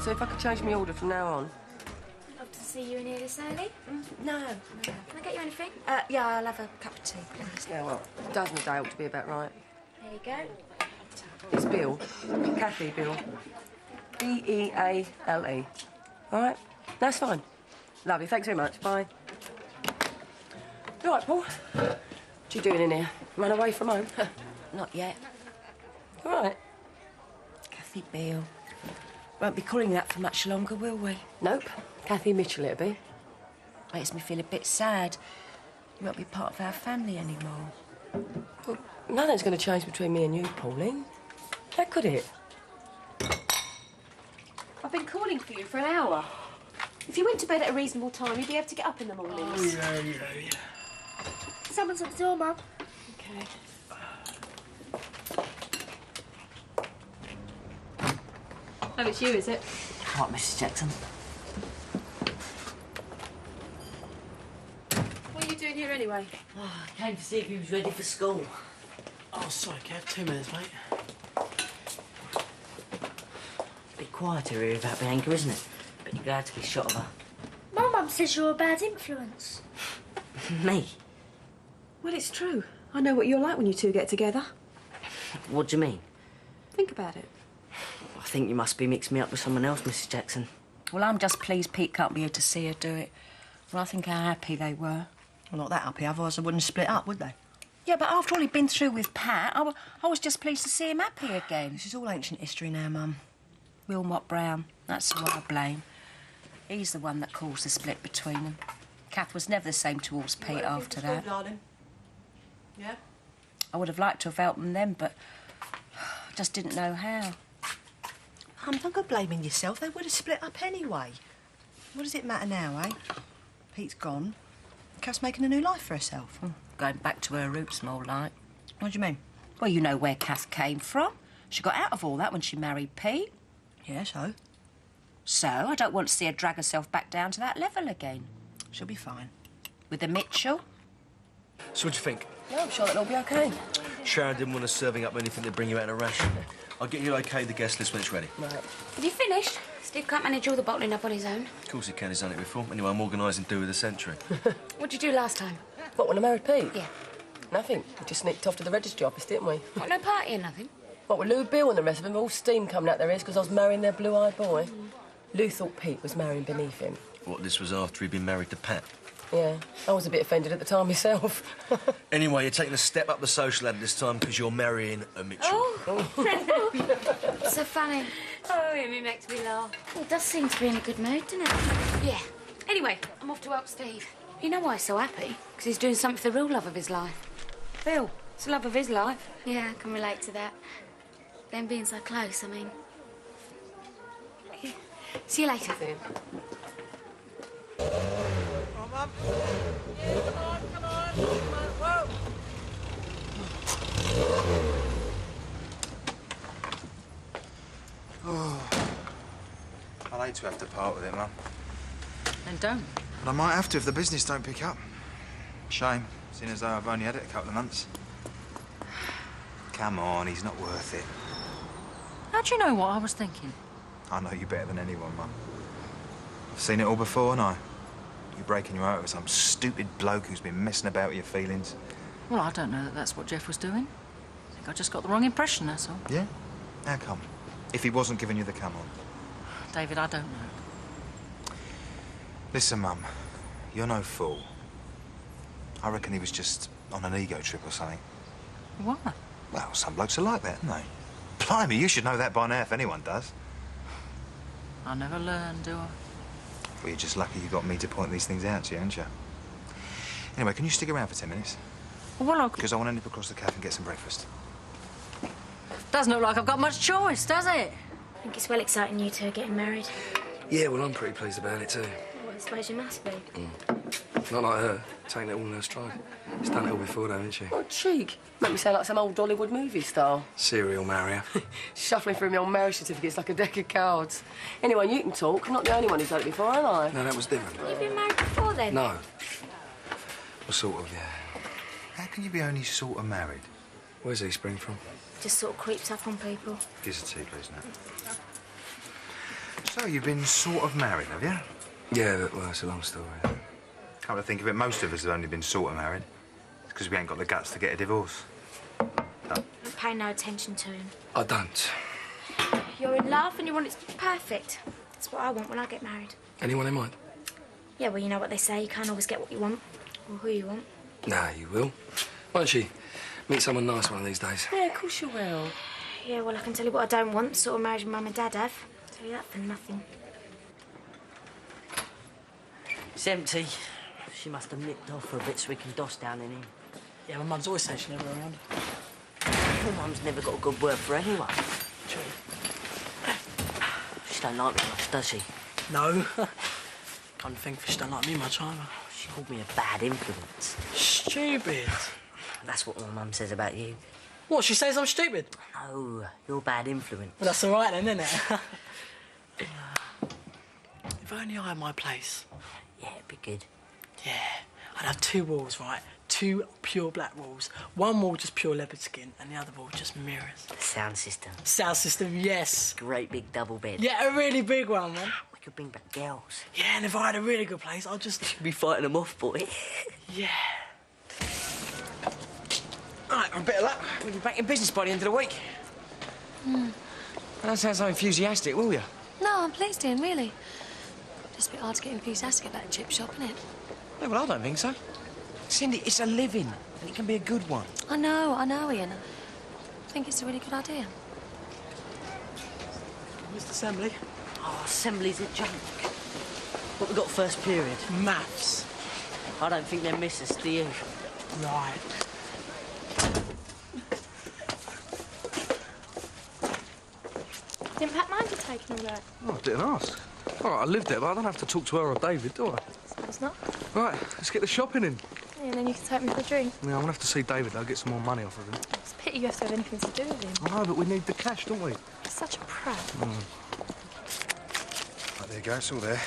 so if I could change my order from now on. Love to see you in here this early. No. Can I get you anything? Yeah, I'll have a cup of tea, please. Yeah, well, a dozen a day ought to be about right. There you go. It's Bill. Kathy Bill. B-E-A-L-E. All right? That's fine. Lovely. Thanks very much. Bye. You all right, Paul? What you doing in here? Run away from home? Not yet. All right. Kathy Beale. Won't be calling that for much longer, will we? Nope. Kathy Mitchell, it'll be. Makes me feel a bit sad. You won't be part of our family anymore. Well, nothing's going to change between me and you, Pauline. How could it? I've been calling for you for an hour. If you went to bed at a reasonable time, you'd be able to get up in the mornings. Oh, yeah. Someone's at the door, Mum. Okay. Oh, it's you, is it? What, Mrs. Jackson? What are you doing here anyway? Oh, I came to see if he was ready for school. Oh, sorry, Kev. 2 minutes, mate. Bit quieter here about Bianca, isn't it? But you're glad to get shot of her. My mum says you're a bad influence. Me? Well, it's true. I know what you're like when you two get together. What do you mean? Think about it. I think you must be mixing me up with someone else, Mrs. Jackson. Well, I'm just pleased Pete can't be here to see her do it. Well, I think how happy they were. Well, not that happy, otherwise they wouldn't split up, would they? Yeah, but after all he'd been through with Pat, I was just pleased to see him happy again. This is all ancient history now, Mum. Wilmot Brown, that's who I blame. He's the one that caused the split between them. Kath was never the same towards Pete after that. Darling. Yeah? I would have liked to have helped them then, but I just didn't know how. Mum, don't go blaming yourself. They would have split up anyway. What does it matter now, eh? Pete's gone. Kath's making a new life for herself. Going back to her roots, more like. What do you mean? Well, you know where Kath came from. She got out of all that when she married Pete. Yeah, so? So I don't want to see her drag herself back down to that level again. She'll be fine. With a Mitchell. So what do you think? No, I'm sure that'll be okay. Sharon didn't want us serving up anything to bring you out in a rush. I'll get you okay the guest list when it's ready. Right. Have you finished? Steve can't manage all the bottling up on his own. Of course he can, he's done it before. Anyway, I'm organising do with the century. What'd you do last time? What, when I married Pete? Yeah. Nothing. We just sneaked off to the registry office, didn't we? What, no party or nothing? What, with Lou Bill and the rest of them, all steam coming out their ears because I was marrying their blue-eyed boy? Lou thought Pete was marrying beneath him. What, this was after he'd been married to Pat? Yeah, I was a bit offended at the time myself. Anyway, you're taking a step up the social ladder this time because you're marrying a Mitchell. Oh! So funny. Oh, it makes me laugh. He does seem to be in a good mood, doesn't it? Yeah. Anyway, I'm off to help Steve. You know why he's so happy? Because he's doing something for the real love of his life. Phil, it's the love of his life. Yeah, I can relate to that. Them being so close, I mean. Yeah. See you later. I'd hate to have to part with it, Mum. Then don't. But I might have to if the business don't pick up. Shame, seeing as though I've only had it a couple of months. Come on, he's not worth it. How do you know what I was thinking? I know you better than anyone, Mum. I've seen it all before, and you breaking your heart with some stupid bloke who's been messing about with your feelings. Well, I don't know that that's what Jeff was doing. I think I just got the wrong impression, that's all. Yeah? How come? If he wasn't giving you the come on. David, I don't know. Listen, Mum, you're no fool. I reckon he was just on an ego trip or something. Why? Well, some blokes are like that, aren't they? Blimey, you should know that by now if anyone does. I never learn, do I? Well, you're just lucky you got me to point these things out to you, aren't you? Anyway, can you stick around for 10 minutes? Well, Because I want to nip across the cafe and get some breakfast. doesn't look like I've got much choice, does it? I think it's well exciting you two are getting married. Yeah, well, I'm pretty pleased about it, too. Well, I suppose you must be. Not like her, taking it all in her stride. She's done it all before, though, hasn't she? What cheek. Make me sound like some old Hollywood movie star. Serial marrier. Shuffling through my old marriage certificates like a deck of cards. Anyway, you can talk. I'm not the only one who's done it before, am I? No, that was different. You've been married before, then? No. Well, sort of, yeah. How can you be only sort of married? Where's he spring from? Just sort of creeps up on people. Gives a tea, please, now. So you've been sort of married, have you? Yeah, well, it's a long story. Come to think of it, most of us have only been sort of married. It's because we ain't got the guts to get a divorce. I pay no attention to him. I don't. You're in love and you want it to be perfect. That's what I want when I get married. Anyone in mind? Yeah, well, you know what they say. You can't always get what you want or who you want. Nah, you will. Won't she? Meet someone nice one of these days. Yeah, of course you will. Yeah, well, I can tell you what I don't want. The sort of marriage Mum and Dad have. Tell you that for nothing. It's empty. She must have nipped off for a bit so we can doss down in here. Yeah, my mum's always saying she's never around. Your mum's never got a good word for anyone. True. She don't like me much, does she? No. Can't think she don't like me much either. She called me a bad influence. Stupid. That's what my mum says about you. What, she says I'm stupid? No, you're bad influence. Well, that's all right then, isn't it? If only I had my place. Yeah, it'd be good. Yeah, I'd have 2 walls, right? 2 pure black walls. One wall just pure leopard skin, and the other wall just mirrors. Sound system. Sound system, yes. Great big double bed. Yeah, a really big one, man. We could bring back girls. Yeah, and if I had a really good place, I'd just... You'd be fighting them off, boy. Yeah. Right, a bit of luck. We'll be back in business by the end of the week. Don't sound so enthusiastic, will you? No, I'm pleased, Ian, really. Just a bit hard to get enthusiastic about a chip shop, isn't it? No, well, I don't think so. Cindy, it's a living, and it can be a good one. I know, Ian. I think it's a really good idea. Mr. Assembly. Oh, assembly's a joke. What we got first period? Maths. I don't think they miss us, do you? Right. Didn't Pat mind you taking all that? Oh, I didn't ask. All right, I live there, but I don't have to talk to her or David, do I? Suppose not. Right, let's get the shopping in. Yeah, and then you can take me for a drink. Yeah, I'm gonna have to see David. I'll get some more money off of him. It's a pity you have to have anything to do with him. I know, but we need the cash, don't we? He's such a prat. Right, there you go, it's all there.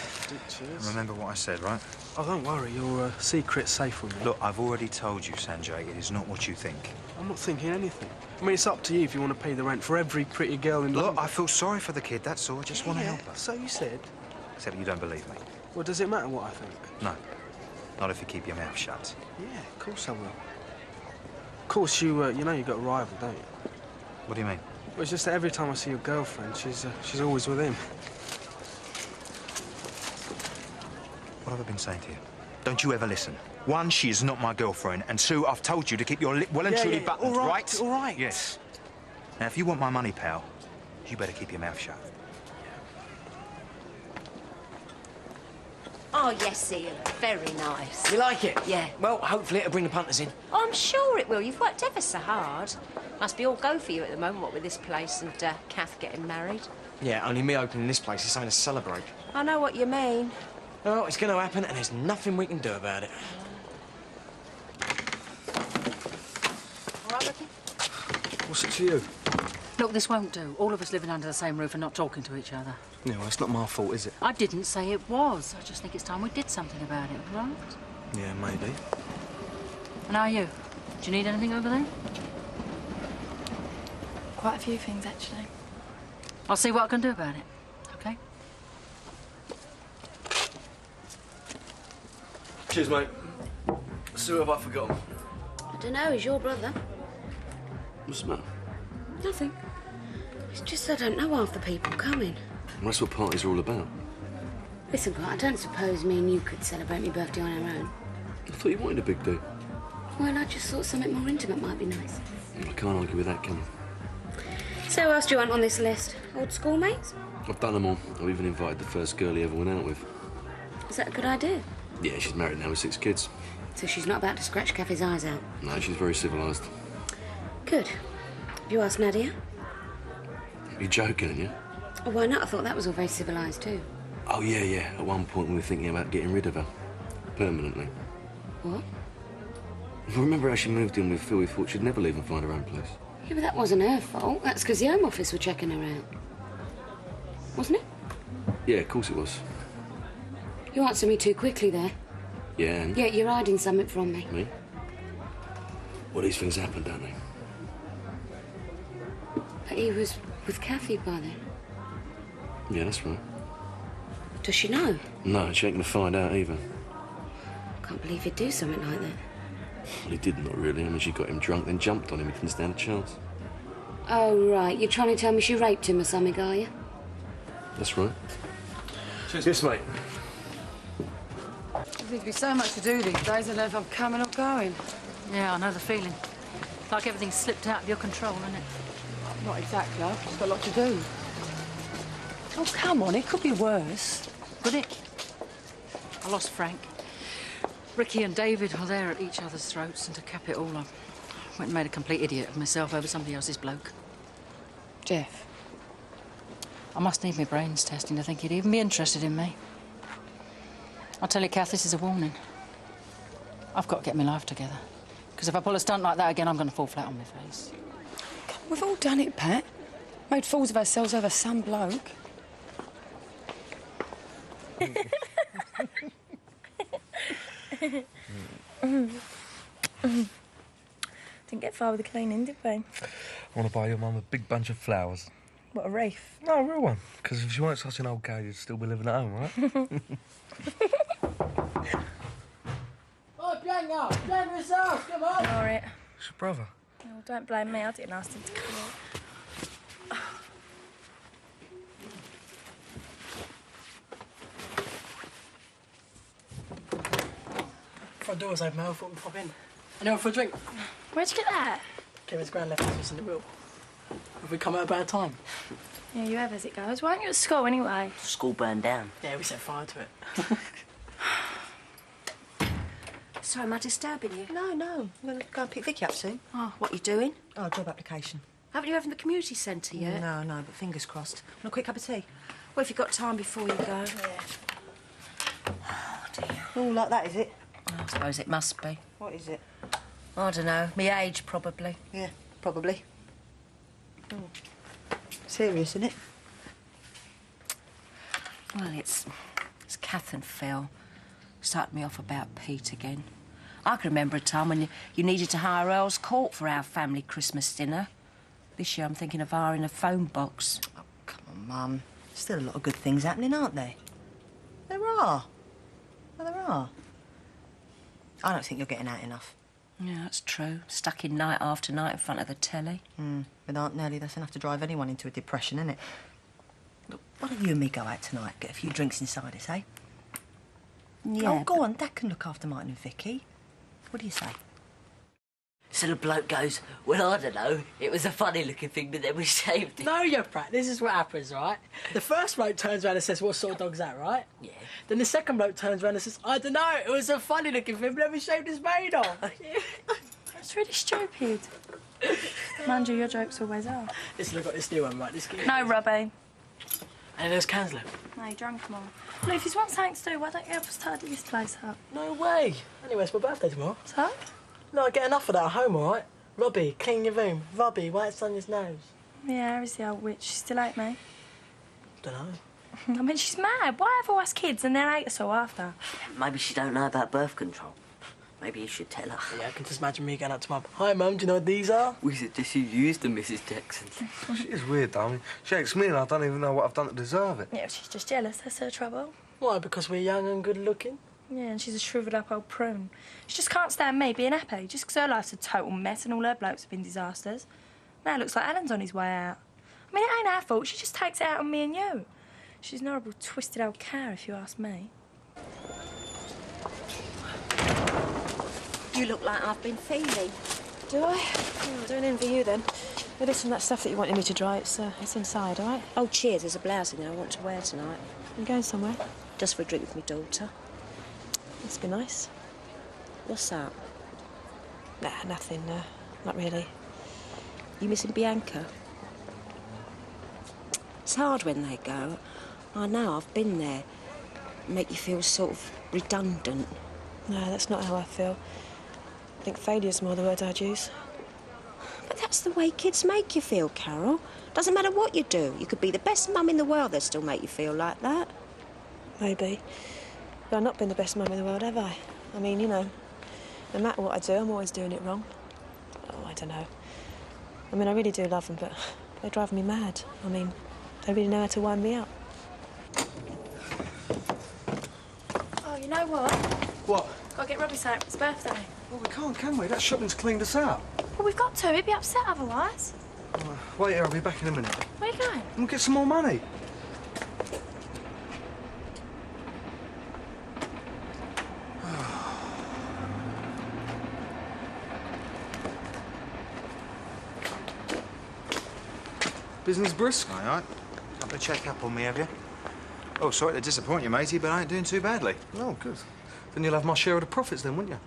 Cheers. And remember what I said, right? Oh, don't worry. Your secret's safe with me. Look, I've already told you, Sanjay, it is not what you think. I'm not thinking anything. I mean, it's up to you if you want to pay the rent for every pretty girl in London. Look, I feel sorry for the kid, that's all. I just want to help her. So you said. Except you don't believe me. Well, does it matter what I think? No. Not if you keep your mouth shut. Yeah, of course I will. Of course, you know you got a rival, don't you? What do you mean? Well, it's just that every time I see your girlfriend, she's always with him. What have I been saying to you? Don't you ever listen. 1, she is not my girlfriend, and 2, I've told you to keep your lip well and truly buttoned, all right? All right. Yes. Now, if you want my money, pal, you better keep your mouth shut. Oh, yes, Ian. Very nice. You like it? Yeah. Well, hopefully it'll bring the punters in. Oh, I'm sure it will. You've worked ever so hard. Must be all go for you at the moment, what with this place and Kath getting married. Yeah, only me opening this place is something to celebrate. I know what you mean. Well, it's going to happen, and there's nothing we can do about it. All right, Ricky? What's it to you? Look, this won't do. All of us living under the same roof and not talking to each other. Yeah, well, it's not my fault, is it? I didn't say it was. I just think it's time we did something about it, right? Yeah, maybe. And how are you? Do you need anything over there? Quite a few things, actually. I'll see what I can do about it, OK? Cheers, mate. So have I forgotten? I don't know, he's your brother. What's the matter? Nothing. It's just I don't know half the people coming. Well, that's what parties are all about. Listen, Pat, I don't suppose me and you could celebrate my birthday on our own. I thought you wanted a big do. Well, I just thought something more intimate might be nice. I can't argue with that, can I? So who else do you want on this list? Old schoolmates? I've done them all. I've even invited the first girl he ever went out with. Is that a good idea? Yeah, she's married now with 6 kids. So she's not about to scratch Kathy's eyes out? No, she's very civilised. Good. Have you asked Nadia? You're joking, aren't you? Oh, why not? I thought that was all very civilised too. Oh, yeah. At one point we were thinking about getting rid of her. Permanently. What? Remember how she moved in with Phil? We thought she'd never leave and find her own place. Yeah, but that wasn't her fault. That's because the Home Office were checking her out. Wasn't it? Yeah, of course it was. You answered me too quickly there. Yeah, and? Yeah, you're hiding something from me. Me? Well, these things happen, don't they? But he was with Kathy by then. Yeah, that's right. Does she know? No, she ain't gonna find out either. I can't believe you'd do something like that. Well, he did not really. I mean, she got him drunk, then jumped on him. He didn't stand a chance. Oh, right. You're trying to tell me she raped him or something, are you? That's right. Cheers. Yes, mate. There seems to be so much to do these days. I don't know if I'm coming or going. Yeah, I know the feeling. Like everything's slipped out of your control, isn't it? Not exactly. I've just got a lot to do. Oh, come on. It could be worse. Could it? I lost Frank. Ricky and David were there at each other's throats, and to cap it all, I went and made a complete idiot of myself over somebody else's bloke. Jeff. I must need my brains testing to think he'd even be interested in me. I'll tell you, Kath, this is a warning. I've got to get my life together. Because if I pull a stunt like that again, I'm going to fall flat on my face. We've all done it, Pat. Made fools of ourselves over some bloke. Didn't get far with the cleaning, did we? I want to buy your mum a big bunch of flowers. What, a wreath? No, a real one. Because if she weren't such an old cow, you'd still be living at home, right? Oh, Django! Django yourself, come on! All right. It's your brother. Oh, don't blame me. I didn't ask him to come out. Front door was open, I thought we'd pop in. Anyone for a drink? Where'd you get that? Kevin's grand left us in the wheel. Have we come at a bad time? Yeah, you have as it goes. Why aren't you at school anyway? School burned down. Yeah, we set fire to it. Sorry, am I disturbing you? No, no. I'm going to go and pick Vicky up soon. Oh, what are you doing? Oh, job application. Haven't you had from the community centre yet? No, no, but fingers crossed. Want a quick cup of tea? Well, if you've got time before you go. Yeah. Oh, dear. All like that, is it? I suppose it must be. What is it? I don't know. Me age, probably. Yeah, probably. Oh. Serious, isn't it? Well, it's Kath and Phil. Started me off about Pete again. I can remember a time when you needed to hire Earl's Court for our family Christmas dinner. This year I'm thinking of hiring a phone box. Oh, come on, Mum. Still a lot of good things happening, aren't there? There are. Well, there are. I don't think you're getting out enough. Yeah, that's true. Stuck in night after night in front of the telly. With Aunt Nellie, that's enough to drive anyone into a depression, isn't it? Look, why don't you and me go out tonight, get a few drinks inside us, eh? Yeah. Oh, go on. Dad can look after Martin and Vicky. What do you say? So the bloke goes, well, I don't know. It was a funny-looking thing, but then we shaved it. No, you Pratt. This is what happens, right? The first bloke turns around and says, what sort of dog's that, right? Yeah. Then the second bloke turns around and says, I don't know. It was a funny-looking thing, but then we shaved his mane off. That's really stupid. Mind you, your jokes always are. Listen, I've got this new one, right? This No, Robbie. And there's cans left. No, you drank them all. Look, if you want something to do, why don't you help us tidy this place up? No way. Anyway, it's my birthday tomorrow. So? No, I get enough of that at home, all right? Robbie, clean your room. Robbie, what's on his nose? Yeah, Harry's the old witch. She still ain't me. Don't know. I mean, she's mad. Why have all us kids and then hate us all after? Maybe she don't know about birth control. Maybe you should tell her. Yeah, I can just imagine me going up to Mum. Hi, Mum, do you know what these are? We suggest you use them, Mrs. Jackson. She is weird, though. I mean, she hates me and I don't even know what I've done to deserve it. Yeah, she's just jealous. That's her trouble. Why, because we're young and good-looking? Yeah, and she's a shriveled up old prune. She just can't stand me being happy, just 'cause her life's a total mess and all her blokes have been disasters. Now it looks like Alan's on his way out. I mean, it ain't our fault. She just takes it out on me and you. She's an horrible, twisted old cow, if you ask me. You look like I've been feeling. Do I? Oh, don't envy you then. It is some of that stuff that you wanted me to dry. It's inside, all right? Oh, cheers. There's a blouse in there I want to wear tonight. I'm going somewhere. Just for a drink with my daughter. Must be nice. What's that? Nah, nothing. Not really. You missing Bianca? It's hard when they go. I know, I've been there. Make you feel sort of redundant. No, that's not how I feel. I think failure's more the word I'd use. But that's the way kids make you feel, Carol. Doesn't matter what you do. You could be the best mum in the world, they'll still make you feel like that. Maybe. But I've not been the best mum in the world, have I? I mean, you know, no matter what I do, I'm always doing it wrong. Oh, I don't know. I mean, I really do love them, but they drive me mad. I mean, they really know how to wind me up. you know what? What? Got to get Robbie something for his birthday. Well, we can't, can we? That shopping's cleaned us out. Well, we've got to. He'd be upset otherwise. Wait here, I'll be back in a minute. Where are you going? We'll get some more money. Business brisk? Aye, aye. Come to check up on me, have you? Oh, sorry to disappoint you, matey, but I ain't doing too badly. Oh, good. Then you'll have my share of the profits then, wouldn't you?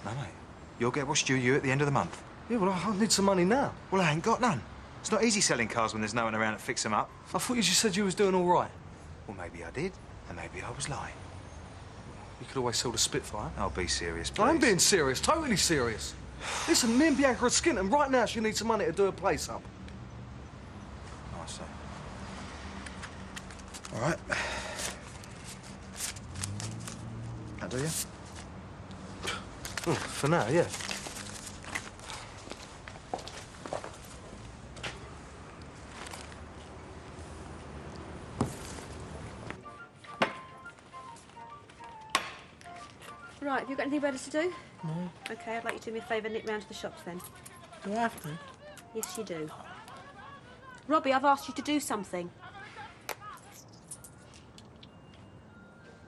No, mate. You'll get what's due you at the end of the month. Yeah, well, I need some money now. Well, I ain't got none. It's not easy selling cars when there's no one around to fix them up. I thought you just said you was doing all right. Well, maybe I did, and maybe I was lying. You could always sell the Spitfire. I'll be serious, please. I'm being serious, totally serious. Listen, me and Bianca are skint, and right now she needs some money to do a place up. I see. All right. That do you? For now, yeah. Right, have you got anything better to do? No. OK, I'd like you to do me a favour and nip round to the shops then. Do I have to? Yes, you do. Robbie, I've asked you to do something. Do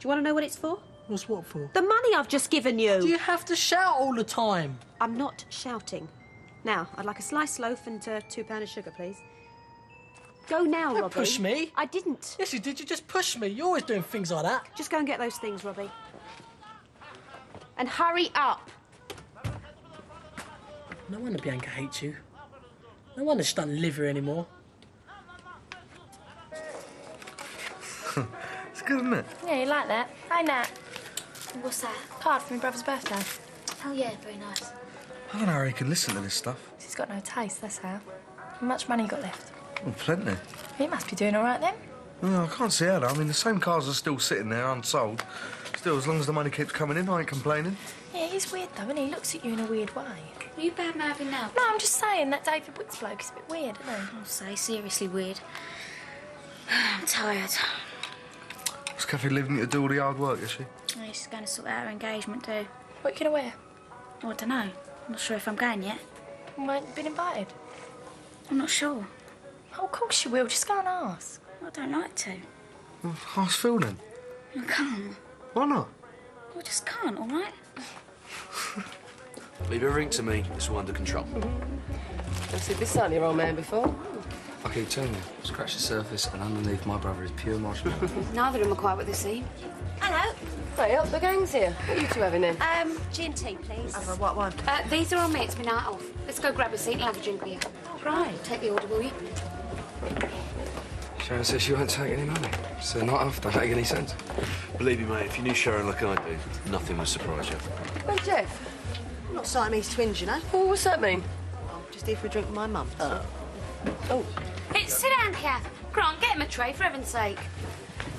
you want to know what it's for? What's what for? The money I've just given you. Do you have to shout all the time? I'm not shouting. Now, I'd like a sliced loaf and £2 of sugar, please. Go now, Don't Robbie. push me. I didn't. Yes, you did. You just pushed me. You're always doing things like that. Just go and get those things, Robbie. And hurry up. No wonder Bianca hates you. No wonder she doesn't live here anymore. It's good, isn't it? Yeah, you like that? Hey, Nat. What's that? Card for my brother's birthday. Oh, yeah, very nice. I don't know how he can listen to this stuff. He's got no taste, that's how. How much money you got left? Well, plenty. He must be doing all right then. No, I can't see how though. I mean, the same cars are still sitting there unsold. Still, as long as the money keeps coming in, I ain't complaining. Yeah, he's weird though, and he looks at you in a weird way. Are you bad-mouthing now? No, I'm just saying that David Wicks bloke is a bit weird, isn't he? I'll say, seriously weird. I'm tired. Is Kathy leaving you to do all the hard work, is she? Oh, she's going to sort out her engagement too. What are you going to wear? Oh, I don't know. I'm not sure if I'm going yet. You ain't been invited? I'm not sure. Oh, of course you will. Just go and ask. I don't like to. Well, how's Phil then? I can't. Why not? I just can't, all right? Leave everything to me. It's all under control. I've seen this side of your old man before. I keep telling you, scratch the surface, and underneath my brother is pure marshmallow. Neither of them are quite what they seem. Hello. Hey, up the gang's here. What are you two having then? G&T, please. What one? These are on me. It's my night off. Let's go grab a seat and have a drink with you. Right. Take the order, will you? Sharon says she won't take any money. So not after, make any sense. Believe me, mate, if you knew Sharon like I do, nothing would surprise you. Hey, Jeff. I'm not Siamese twins, you know. Well, what's that mean? I'm just here for a drink with my mum. Oh. Hey, sit down, Kath. Grant, get him a tray, for heaven's sake.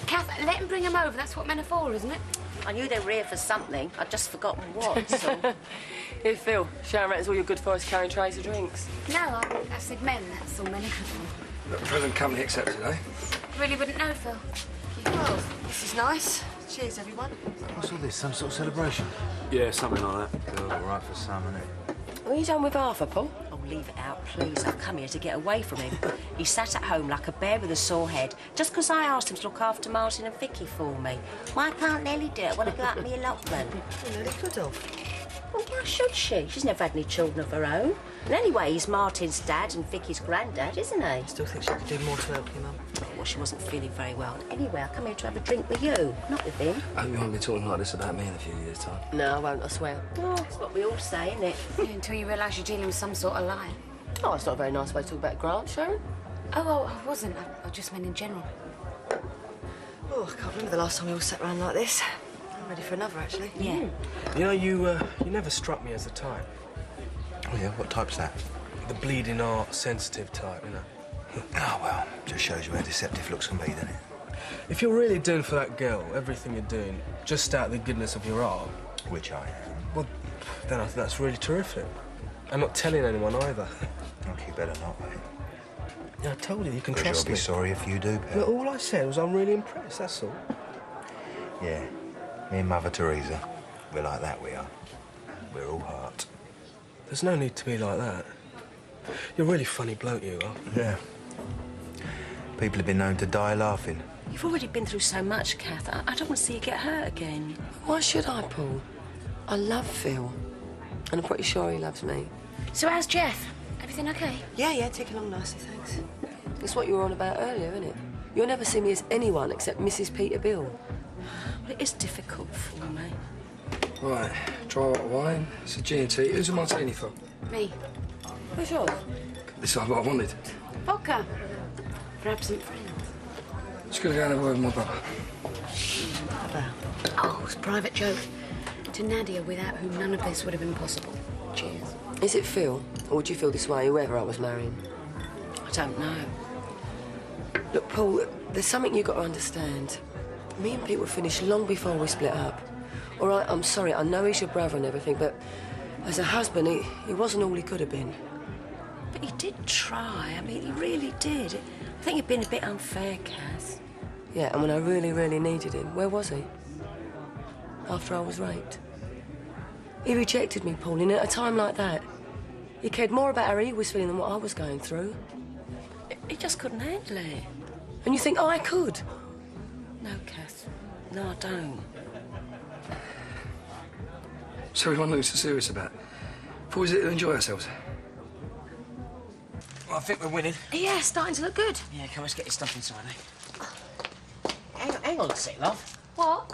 Kath, let him bring him over. That's what men are for, isn't it? I knew they were here for something. I'd just forgotten what, so... Here, Phil. Sharon reckons all you're good for is carrying trays of drinks. No, I said men. That's all men are good for. Present company accepted, eh? Really wouldn't know, Phil. Oh, this is nice. Cheers, everyone. What's all this? Some sort of celebration? Yeah, something like that. Good, all right for some, isn't it? What are you done with Arthur, Paul? Oh, leave it out, please. I've come here to get away from him. He sat at home like a bear with a sore head, just because I asked him to look after Martin and Vicky for me. Why can't Nellie do it? Want to go out in the allotment? You know, they could have. Well, why should she? She's never had any children of her own. And anyway, he's Martin's dad and Vicky's granddad, isn't he? I still think she could do more to help you, Mum. Well, she wasn't feeling very well. Anyway, I come here to have a drink with you, not with him. I hope you won't be talking like this about me in a few years' time. No, I won't, I swear. Oh, that's what we all say, isn't it? Yeah, until you realise you're dealing with some sort of lie. Oh, that's not a very nice way to talk about Grant, Sharon. Oh, I wasn't. I just meant in general. Oh, I can't remember the last time we all sat around like this. I'm ready for another, actually. Yeah. You know, you never struck me as the type. Oh, yeah? What type's that? The bleeding heart, sensitive type, you know. Oh, well, just shows you how deceptive looks can be, doesn't it? If you're really doing for that girl everything you're doing just out of the goodness of your heart, Which I am. well, then I think that's really terrific. And not telling anyone either. Okay, better not, mate. Yeah, I told you can 'Cause trust you'll me. be sorry if you do, pal. But all I said was I'm really impressed, that's all. Yeah. Me and Mother Teresa, we're like that, we are. We're all heart. There's no need to be like that. You're a really funny bloke, you are. Yeah. People have been known to die laughing. You've already been through so much, Kath. I don't want to see you get hurt again. Why should I, Paul? I love Phil. And I'm pretty sure he loves me. So how's Jeff? Everything okay? Yeah, ticking along nicely, thanks. It's what you were on about earlier, isn't it? You'll never see me as anyone except Mrs. Peter Bill. But it is difficult for me. Right, dry white wine, it's a G&T. Who's a martini for? Me. Who's yours? This is what I wanted. Vodka. For absent friends. Just gonna go and have a word with my brother. Oh, it's a private joke. To Nadia, without whom none of this would have been possible. Cheers. Is it Phil? Or would you feel this way, whoever I was marrying? I don't know. Look, Paul, there's something you've got to understand. Me and Pete were finished long before we split up. All right, I'm sorry, I know he's your brother and everything, but as a husband, he wasn't all he could have been. But he did try. I mean, he really did. I think you've been a bit unfair, Cass. Yeah, and when I really, really needed him, where was he? After I was raped. He rejected me, Pauline, at a time like that. He cared more about how he was feeling than what I was going through. He just couldn't handle it. And you think I could? No, Cass. No, I don't. So we want to look so serious about it. Thought we to enjoy ourselves. Well, I think we're winning. Yeah, starting to look good. Yeah, come, let's get your stuff inside, eh? Hang on a sec, love. What?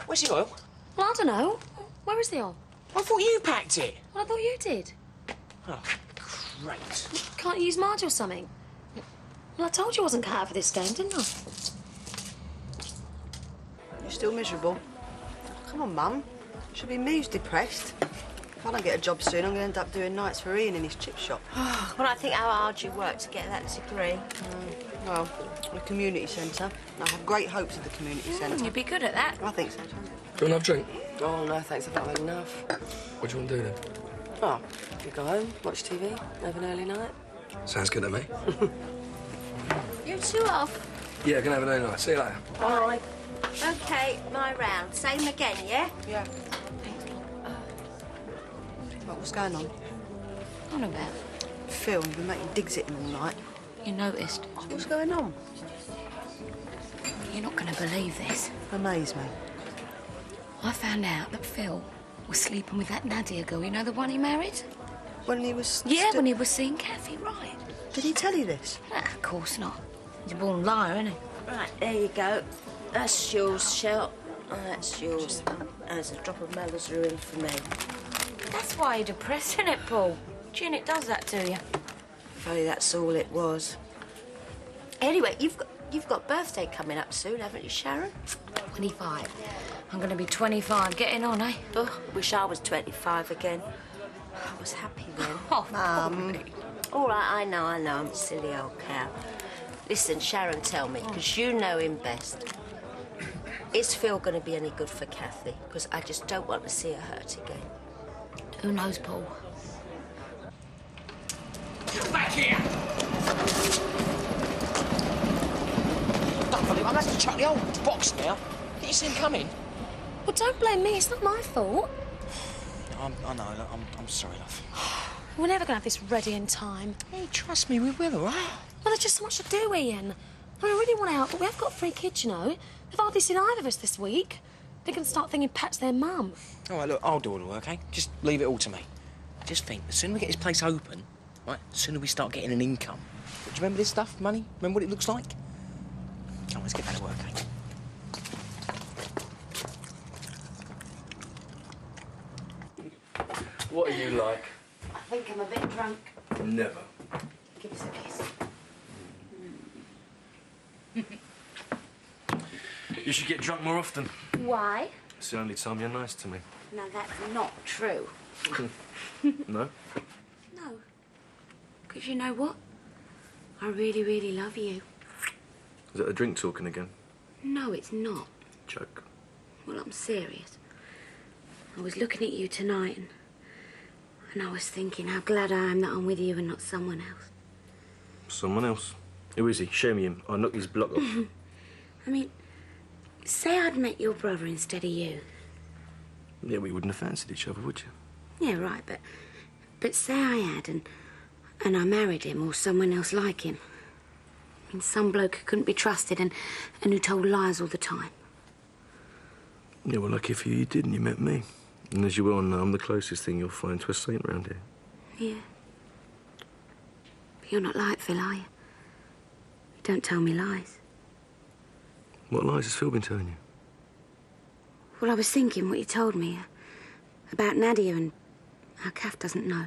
Where's the oil? Well, I don't know. Where is the oil? I thought you packed it. Well, I thought you did. Oh, great. Can't you use Marge or something? Well, I told you I wasn't cut out for this game, didn't I? You're still miserable? Come on, Mum. Should be me who's depressed. If I don't get a job soon, I'm going to end up doing nights for Ian in his chip shop. When I think how hard you worked to get that degree. Well, the community centre. And I have great hopes of the community centre. You'd be good at that. I think so. Do you want to have a drink? Oh, no, thanks, I think I've had enough. What do you want to do then? Oh, we go home, watch TV, have an early night. Sounds good to me. You two off? Yeah, can have an early night. See you later. Bye. OK, my round. Same again, yeah? Yeah. What's going on? What about? Phil, you've been making digs at him all night. You noticed. What's going on? You're not going to believe this. Amaze me. I found out that Phil was sleeping with that Nadia girl, you know, the one he married? When he was... Yeah, when he was seeing Kathy, right. Did he tell you this? Ah, of course not. He's a born liar, isn't he? Right, there you go. That's yours, Shell. That's yours. There's a drop of Malazoo in for me. That's why you're depressed, isn't it, Paul? Gin, it does that to you. If only that's all it was. Anyway, you've got birthday coming up soon, haven't you, Sharon? 25. I'm going to be 25. Getting on, eh? Oh, wish I was 25 again. I was happy then. Oh, All right, I know, I'm a silly old cow. Listen, Sharon, tell me, because you know him best. Is Phil going to be any good for Kathy? Because I just don't want to see her hurt again. Who knows, Paul? Get back here! Don't believe I'm going to have to chuck the old box now. Didn't you see him coming? Well, don't blame me. It's not my fault. I know, look, I'm sorry, love. We're never going to have this ready in time. Hey, trust me, we will, all right? Well, there's just so much to do, Ian. I really want out, but we have got 3 kids, you know. They've hardly seen either of us this week. They can start thinking Pat's their mum. All right, look, I'll do all the work, okay? Just leave it all to me. Just think, the sooner we get this place open, right, the sooner we start getting an income. Do you remember this stuff, money? Remember what it looks like? Come on, let's get back to work, eh? What are you like? I think I'm a bit drunk. Never. Give us a kiss. You should get drunk more often. Why? It's the only time you're nice to me. No, that's not true. No? No. Because you know what? I really, really love you. Is that a drink talking again? No, it's not. Joke. Well, I'm serious. I was looking at you tonight and I was thinking how glad I am that I'm with you and not someone else. Someone else? Who is he? Show me him. I'll knock his block off. I mean, Say I'd met your brother instead of you. Yeah, we wouldn't have fancied each other, would you? Yeah, right, but say I had and I married him or someone else like him. I mean, some bloke who couldn't be trusted and who told lies all the time. Yeah, well, lucky for you, you did, and you met me. And as you well know, I'm the closest thing you'll find to a saint around here. Yeah. But you're not like Phil, are you? You don't tell me lies. What lies has Phil been telling you? Well, I was thinking what you told me about Nadia and how Kath doesn't know.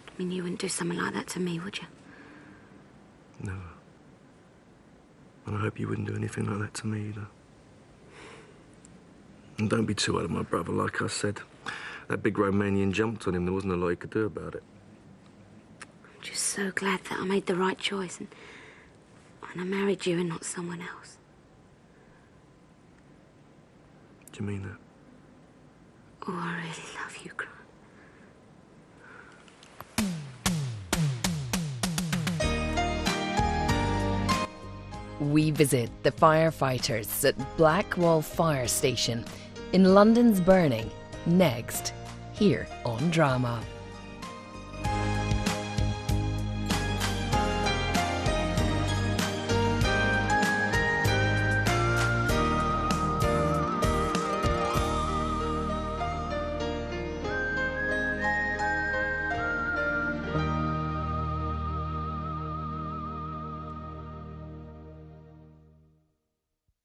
I mean, you wouldn't do something like that to me, would you? No. And I hope you wouldn't do anything like that to me either. And don't be too hard on my brother, like I said. That big Romanian jumped on him. There wasn't a lot he could do about it. I'm just so glad that I made the right choice and I married you and not someone else. Do you mean that? Oh, I really love you, Grant. We visit the firefighters at Blackwall Fire Station in London's Burning, next, here on Drama.